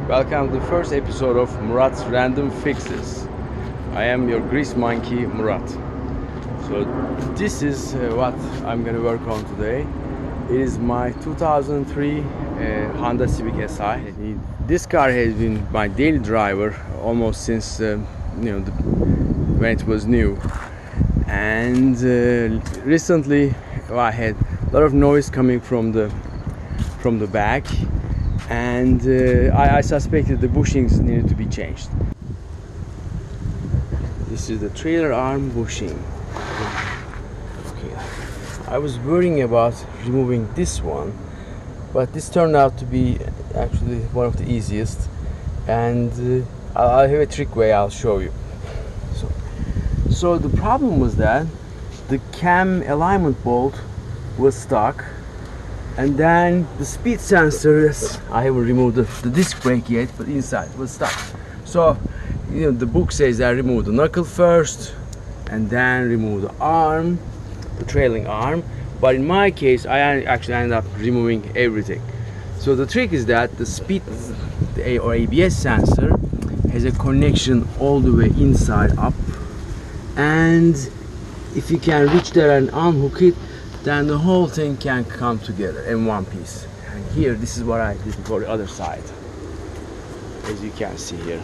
Welcome to the first episode of Murat's Random Fixes. I am your grease monkey, Murat. So this is what I'm gonna work on today. It is my 2003 Honda Civic Si. This car has been my daily driver almost since when it was new. And recently I had a lot of noise coming from the back, and I suspected the bushings needed to be changed. This is the trailer arm bushing. Okay. I was worrying about removing this one, but this turned out to be actually one of the easiest, and I have a trick way I'll show you. So the problem was that the cam alignment bolt was stuck, and then the speed sensor, I haven't removed the disc brake yet, but inside was stuck. So the book says I remove the knuckle first and then remove the arm, the trailing arm, but in my case I actually ended up removing everything. So the trick is that the speed or ABS sensor has a connection all the way inside up, and if you can reach there and unhook it, then the whole thing can come together in one piece. And here, this is what I did for the other side, as you can see here.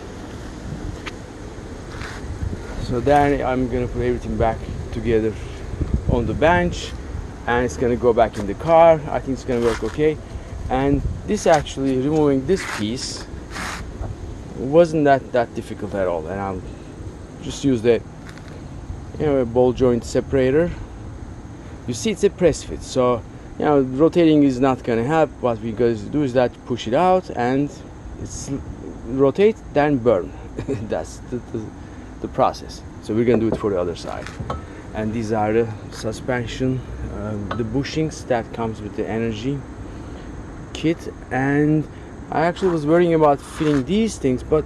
So then I'm gonna put everything back together on the bench, and it's gonna go back in the car. I think it's gonna work okay. And this actually, removing this piece wasn't that difficult at all. And I'll just use the a ball joint separator. You see, it's a press fit, so rotating is not gonna help. What we gotta do is that push it out and it's rotate, then burn. That's the process. So we're gonna do it for the other side. And these are the suspension, the bushings that comes with the energy kit. And I actually was worrying about fitting these things, but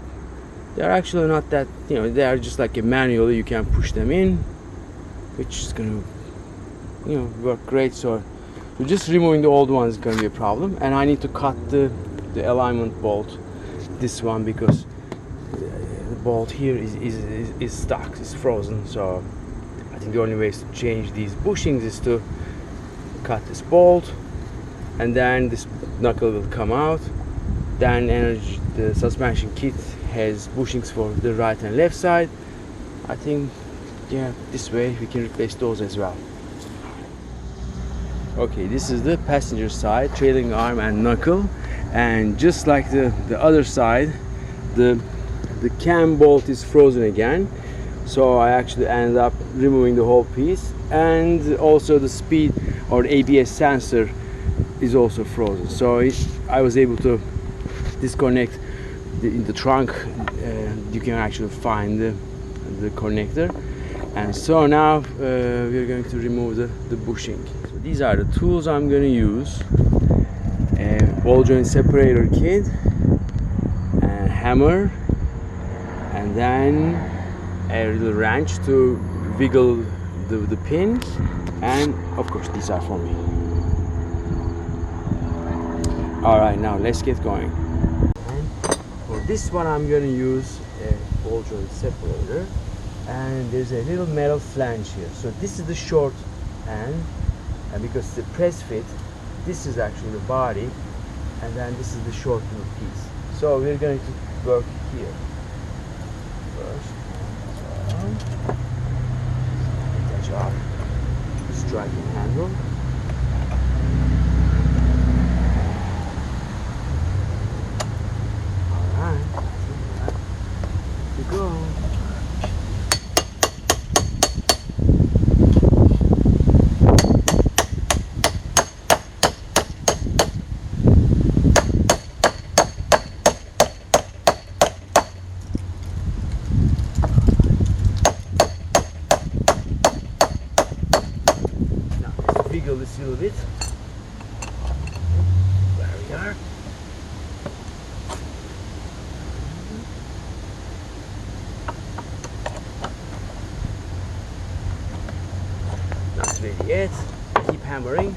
they're actually not that, they are just like a manual. You can push them in, which is gonna work great. So just removing the old one is gonna be a problem, and I need to cut the alignment bolt, this one, because the bolt here is stuck, it's frozen. So I think the only way to change these bushings is to cut this bolt, and then this knuckle will come out. Then the suspension kit has bushings for the right and left side. I think this way we can replace those as well. Okay, this is the passenger side, trailing arm and knuckle, and just like the other side, the cam bolt is frozen again. So I actually ended up removing the whole piece, and also the speed or the ABS sensor is also frozen. So I was able to disconnect in the trunk. You can actually find the connector, and so now we're going to remove the bushing. So these are the tools I'm going to use: a ball joint separator kit, a hammer, and then a little wrench to wiggle the pin, and of course these are for me. Alright, now let's get going. For this one I'm going to use a ball joint separator, and there's a little metal flange here. So this is the short end, and because it's a press fit, this is actually the body, and then this is the short little piece. So we're going to work here first. Attach off the striking handle. Go. Now let's wiggle this a little bit. There we are. Not ready yet. Keep hammering.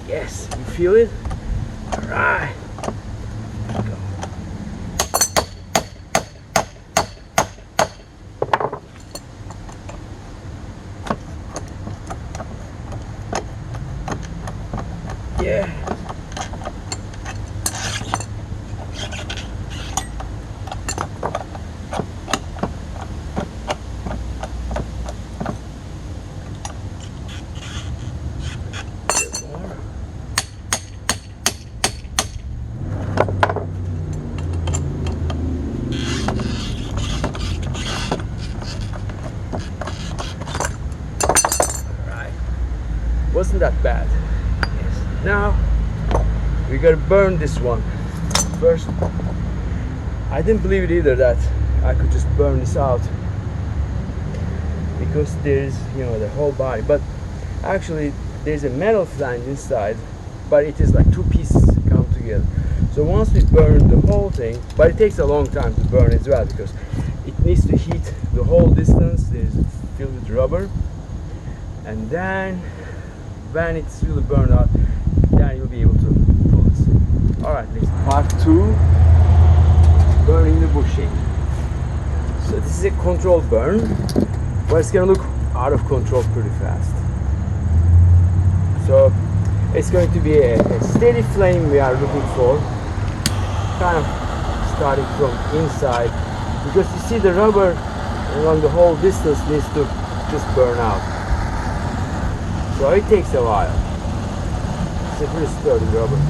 Yes, you feel it? Alright. Yeah. Wasn't that bad. Yes. Now we gotta burn this one first. I didn't believe it either that I could just burn this out because there's, you know, the whole body, but actually there's a metal flange inside, but it is like two pieces come together. So once we burn the whole thing, but it takes a long time to burn as well because it needs to heat the whole distance. There's filled with rubber, and then when it's really burned out, then you'll be able to pull this. Alright, next part 2, burning the bushing. So this is a controlled burn, but it's gonna look out of control pretty fast. So it's going to be a steady flame we are looking for, kind of starting from inside, because you see the rubber along the whole distance needs to just burn out. So it takes a while. It's a pretty sturdy rubber.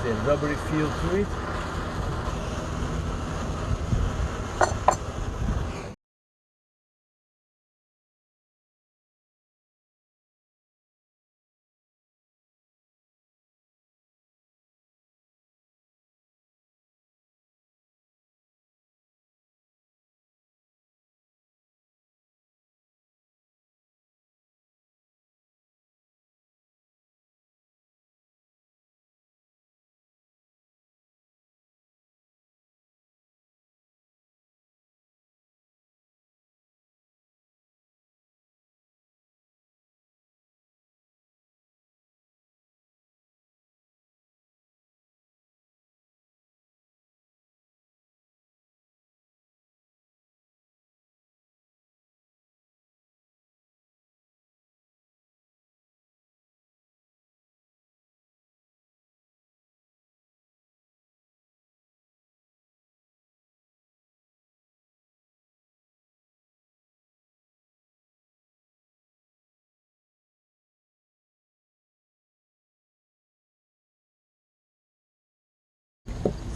There's a rubbery feel to it.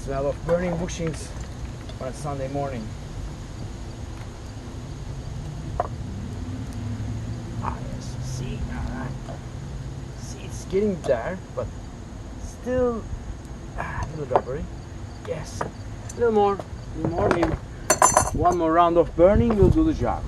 Smell of burning bushings on a Sunday morning. Ah yes, see, alright. See, it's getting there, but still a little rubbery. Yes, a little more, maybe one more round of burning will do the job.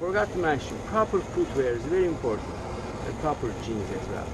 forgot to mention, proper footwear is very important, and proper jeans as well.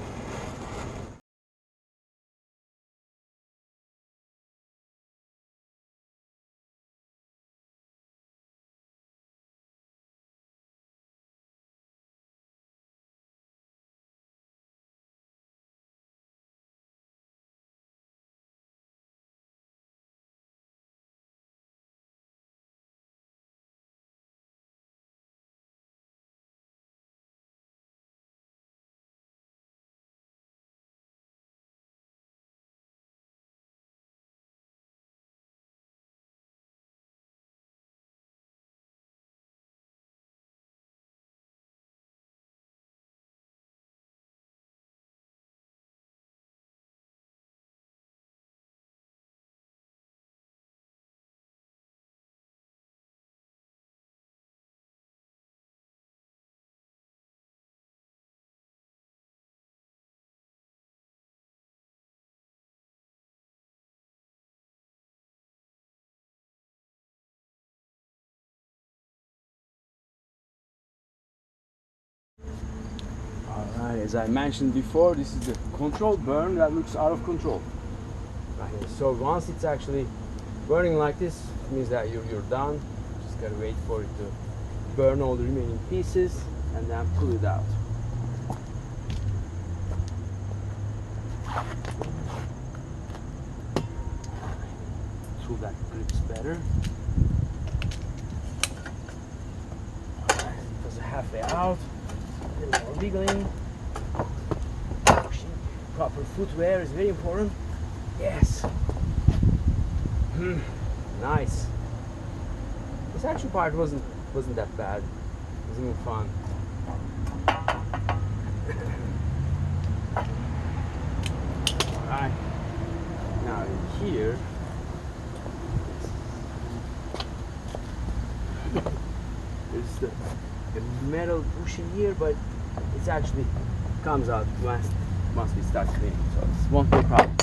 Alright, as I mentioned before, this is the control burn that looks out of control. Right here. So once it's actually burning like this, it means that you're done. Just gotta wait for it to burn all the remaining pieces and then pull it out. So that grips better. Alright, it was halfway out. A little more wiggling. Pushing. Proper footwear is very important. Yes. Nice. This actual part wasn't that bad. It was even fun. Alright. Now in here, there's the metal bushing here, but it's actually comes out once we start cleaning, so it won't be a problem.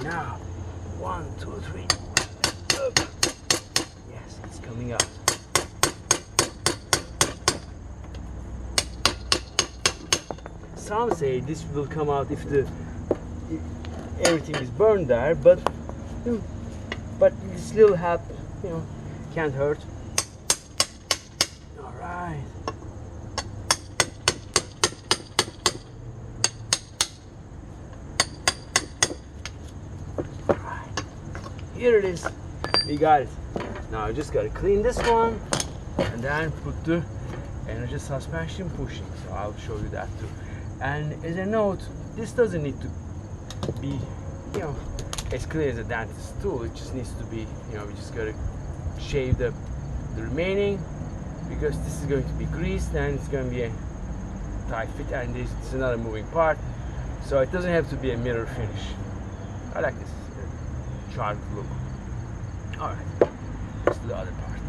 Now, 1, 2, 3. Yes, it's coming out. Some say this will come out if everything is burned there, but it still have, can't hurt. All right. Here it is. We got it. Now I just gotta clean this one and then put the energy suspension pushing. So I'll show you that too. And as a note, this doesn't need to be, as clear as a dentist tool. It just needs to be, we just gotta shave the remaining, because this is going to be greased and it's going to be a tight fit, and this is another moving part. So it doesn't have to be a mirror finish. I like this charred look. Alright, let's do the other part.